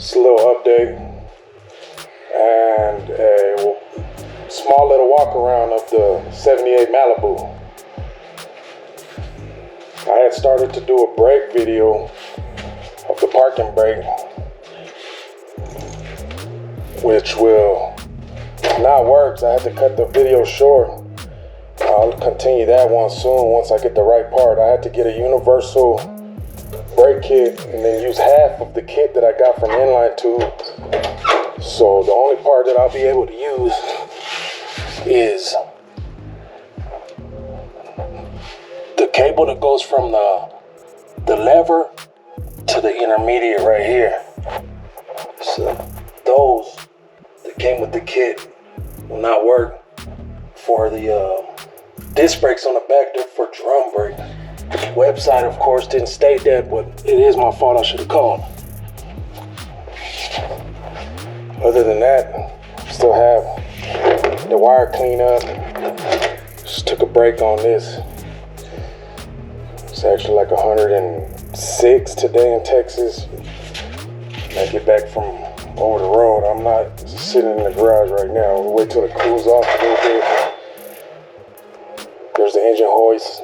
Just a little update and a small little walk around of the 78 Malibu. I had started to do a brake video of the parking brake, which will not work. I had to cut the video short. I'll continue that one soon once I get the right part. I had to get a universal brake kit and then use half of the kit that I got from Inline Tube. So the only part that I'll be able to use is the cable that goes from the lever to the intermediate right here. So those that came with the kit will not work for the disc brakes on the back. They're for drum brake. The website, of course, didn't state that, but it is my fault. I should have called. Other than that, still have the wire cleanup. Just took a break on this. It's actually like 106 today in Texas. When I get back from over the road, I'm not sitting in the garage right now. We'll wait till it cools off a little bit. There's the engine hoist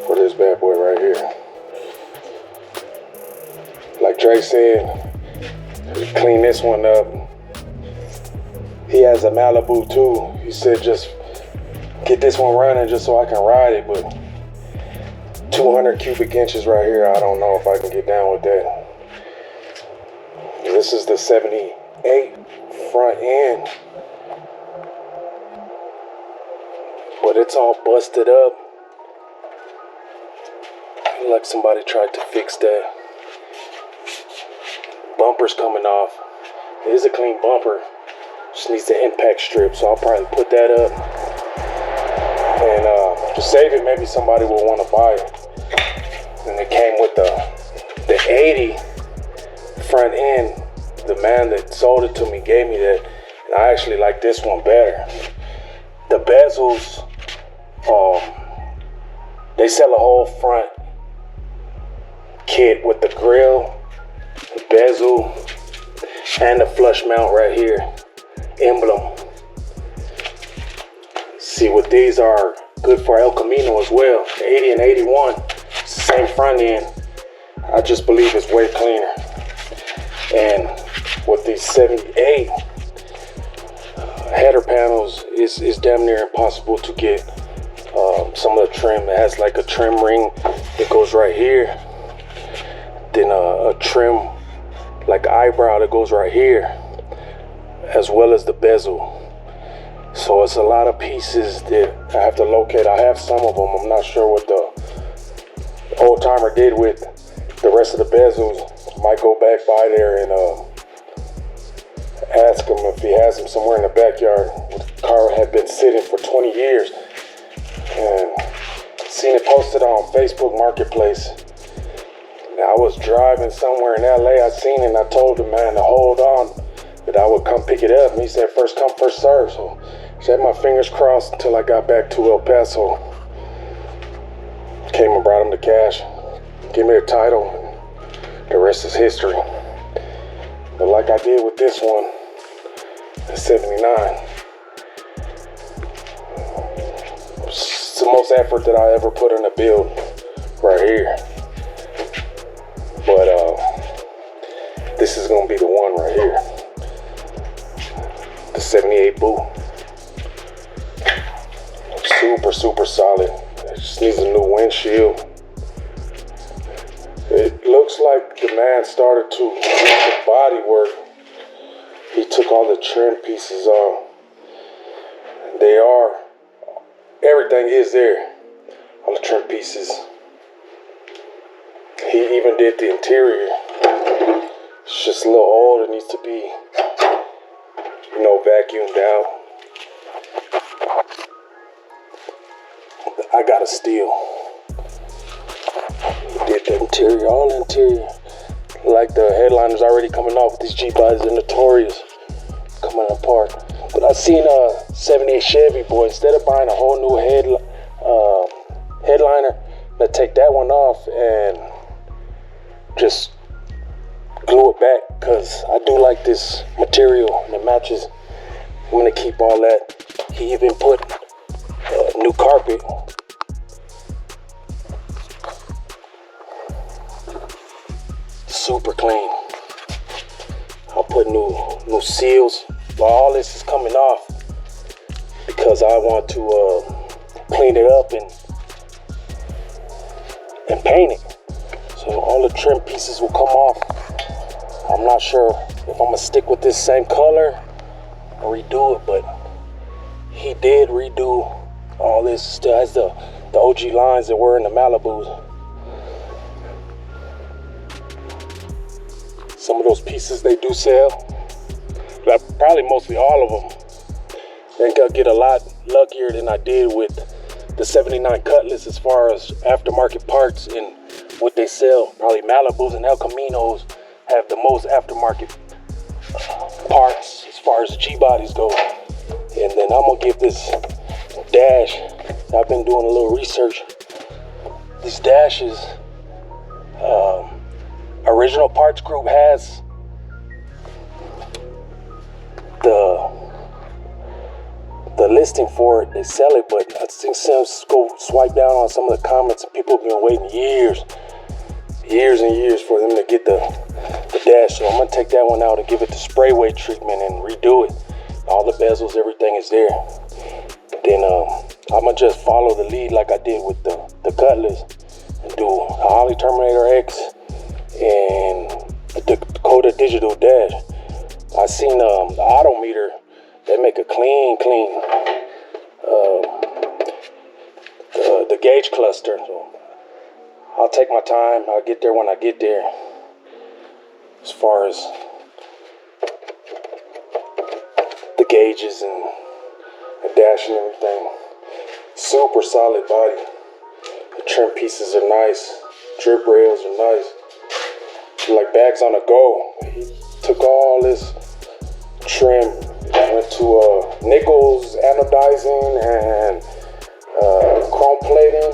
for this bad boy right here. Like Dre said, clean this one up. He has a Malibu too. He said just get this one running just so I can ride it, but 200 cubic inches right here, I don't know if I can get down with that. This is the 78 front end, but it's all busted up. Like somebody tried to fix that. Bumper's coming off. It is a clean bumper. Just needs the impact strip, so I'll probably put that up and to save it. Maybe somebody will want to buy it. And it came with the 80 front end. The man that sold it to me gave me that, and I actually like this one better. The bezels, they sell a whole front kit with the grill, the bezel, and the flush mount right here, emblem. See what these are good for El Camino as well. The 80 and 81, it's the same front end. I just believe it's way cleaner. And with these 78 header panels, it's damn near impossible to get some of the trim. It has like a trim ring that goes right here, then a trim like eyebrow that goes right here, as well as the bezel. So it's a lot of pieces that I have to locate. I have some of them. I'm not sure what the old timer did with the rest of the bezels. Might go back by there and ask him if he has them somewhere in the backyard. The car had been sitting for 20 years, and seen it posted on Facebook Marketplace. I was driving somewhere in LA. I seen it and I told the man to hold on, that I would come pick it up. And he said first come, first serve. So I had my fingers crossed until I got back to El Paso. Came and brought him the cash. Gave me the title. And the rest is history. But like I did with this one, the 79. It's the most effort that I ever put in a build right here. But this is gonna be the one right here, the 78 Boo. Super solid. It just needs a new windshield. It looks like the man started to do the body work. He took all the trim pieces off. Everything is there, all the trim pieces. He even did the interior. It's just a little old. It needs to be, vacuumed out. I got a steal. He did the interior, all the interior. Like the headliners already coming off. These Jeep bodies are notorious coming apart. But I seen a 78 Chevy, boy. Instead of buying a whole new headliner, let's take that one off and just glue it back, because I do like this material and it matches. I'm gonna keep all that. He even put new carpet. Super clean. I'll put new seals. But all this is coming off because I want to clean it up and paint it. So all the trim pieces will come off. I'm not sure if I'm gonna stick with this same color or redo it, but he did redo all this. Still has the OG lines that were in the Malibus. Some of those pieces they do sell, but probably mostly all of them. I think I'll get a lot luckier than I did with the 79 Cutlass as far as aftermarket parts and what they sell. Probably Malibus and El Caminos have the most aftermarket parts as far as the G-bodies go. And then I'm gonna give this dash, I've been doing a little research. These dashes, Original Parts Group has the listing for it. They sell it, but I think go swipe down on some of the comments. People have been waiting years and years for them to get the dash. So I'm gonna take that one out and give it the spray weight treatment and redo it. All the bezels, everything is there. Then I'm gonna just follow the lead like I did with the Cutlass and do a Holley Terminator X and the Dakota Digital dash. I seen the odometer. They make a clean the gauge cluster. So I'll take my time. I'll get there when I get there. As far as the gauges and the dash and everything. Super solid body. The trim pieces are nice. Drip rails are nice. Like bags on the go. He took all this trim, went to nickels anodizing and chrome plating.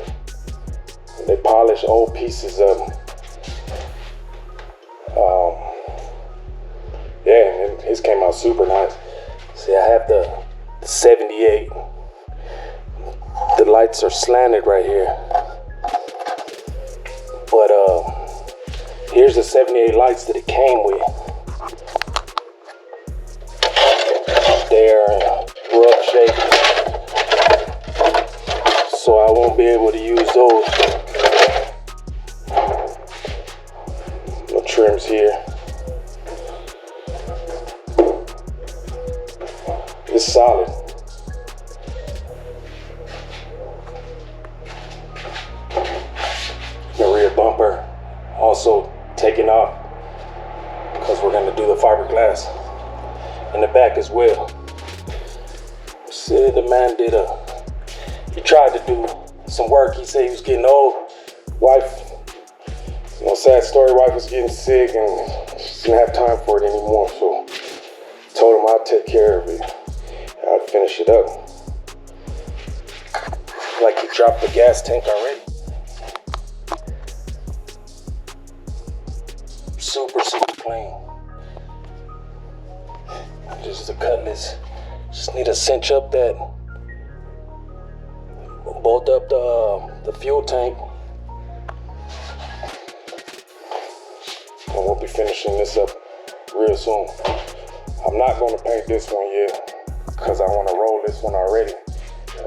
They polish old pieces of them. Yeah, and his came out super nice. See, I have the 78. The lights are slanted right here. But here's the 78 lights that it came with. They're in rough shape, so I won't be able to use those. No trims here. It's solid. The rear bumper also taken off because we're going to do the fiberglass in the back as well. See, the man he tried to do some work. He said he was getting old. Wife, sad story, wife was getting sick and she didn't have time for it anymore. So told him I'd take care of it. I'd finish it up. Like he dropped the gas tank already. Super clean. Just the Cutlass. Just need to cinch up that, bolt up the fuel tank. And we'll be finishing this up real soon. I'm not going to paint this one yet because I want to roll this one already.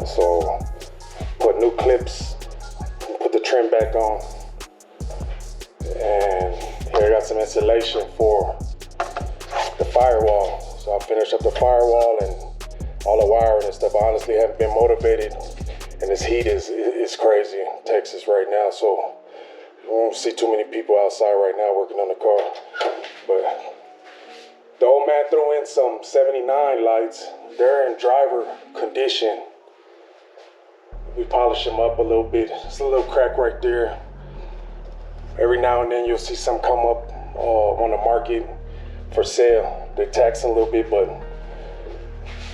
So put new clips, put the trim back on. And here I got some insulation for the firewall. So I'll finish up the firewall and all the wiring and stuff. I honestly haven't been motivated, and this heat is crazy in Texas right now. So you won't see too many people outside right now working on the car. But the old man threw in some 79 lights. They're in driver condition. We polish them up a little bit. It's a little crack right there. Every now and then you'll see some come up on the market for sale. They tax a little bit, but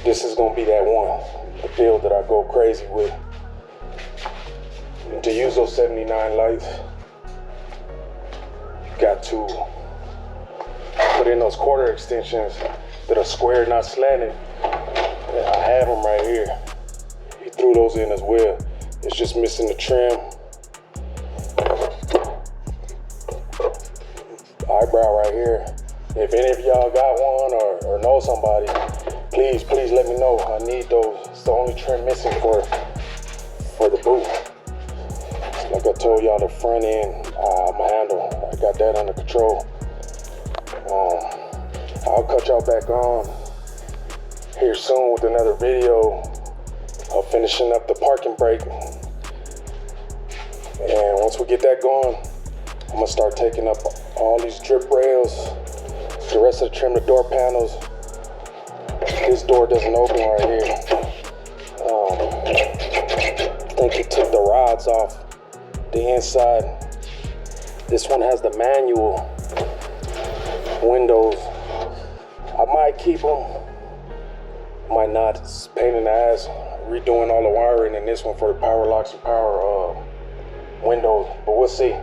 this is gonna be that one, the build that I go crazy with. And to use those 79 lights, got to put in those quarter extensions that are square, not slanted. I have them right here. He threw those in as well. It's just missing the trim. Eyebrow right here. If any of y'all got one or know somebody, please let me know. I need those. It's the only trim missing for the boot. Like I told y'all, the front end, my handle, I got that under control. I'll cut y'all back on here soon with another video of finishing up the parking brake. And once we get that going, I'm gonna start taking up all these drip rails, the rest of the trim, the door panels. This door doesn't open right here. I think he took the rods off the inside. This one has the manual windows. I might keep them, might not. It's a pain in the ass redoing all the wiring in this one for the power locks and power windows, but we'll see.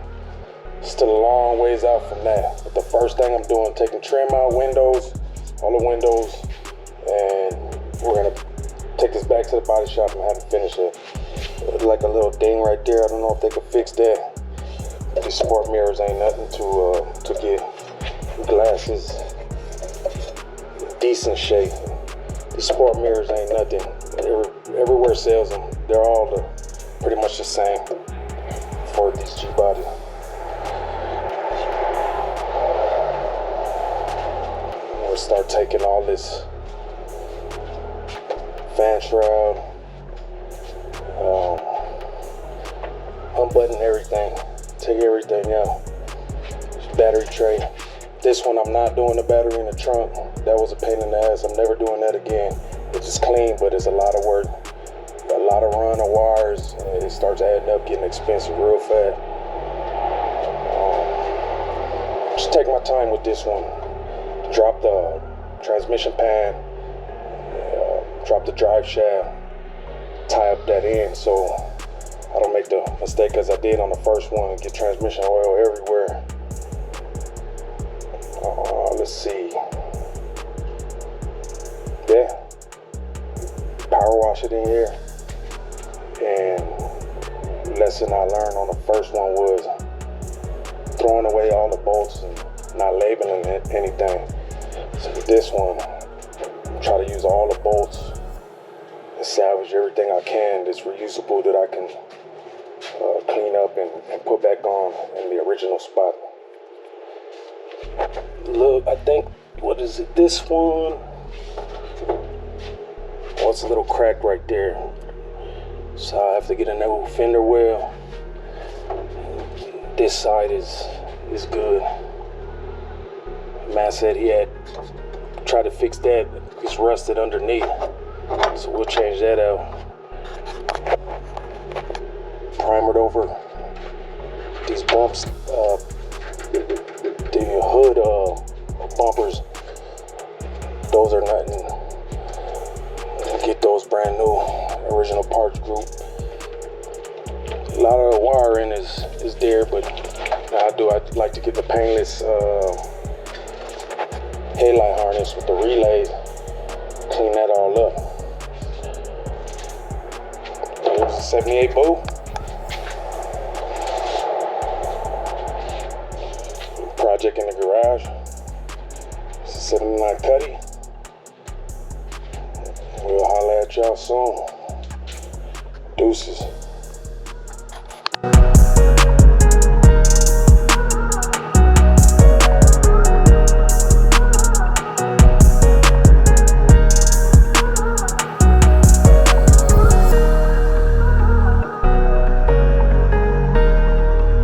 Still a long ways out from that. But the first thing I'm doing, taking trim out, windows, all the windows, and we're gonna take this back to the body shop and have it finish it. Like a little ding right there. I don't know if they could fix that. These sport mirrors ain't nothing to get. Glasses decent shape. The sport mirrors ain't nothing. Everywhere sells them. They're all pretty much the same for this G-body. We'll start taking all this fan shroud, unbutton everything, take everything out. Battery tray. This one I'm not doing the battery in the trunk. That was a pain in the ass. I'm never doing that again. It's just clean, but it's a lot of work. A lot of run of wires, and it starts adding up, getting expensive real fast. Just take my time with this one. Drop the transmission pan, drop the drive shaft, tie up that end so I don't make the mistake as I did on the first one and get transmission oil everywhere. Let's see. Yeah. Power wash it in here. And lesson I learned on the first one was throwing away all the bolts and not labeling anything. So with this one, try to use all the bolts and salvage everything I can that's reusable that I can clean up and put back on in the original spot. Look, I think, what is it, this one? Oh, it's a little crack right there. So I have to get a new fender well. This side is good. Man said he had tried to fix that. It's rusted underneath. So we'll change that out. Primered over these bumps, the hood bumpers, those are nothing. Get those brand new, original parts group. A lot of the wiring is there, but I'd like to get the painless headlight harness with the relays, clean that all up. There's a 78 bow. Project in the garage. It's a 79 Cutty. We'll holler at y'all soon. Deuces.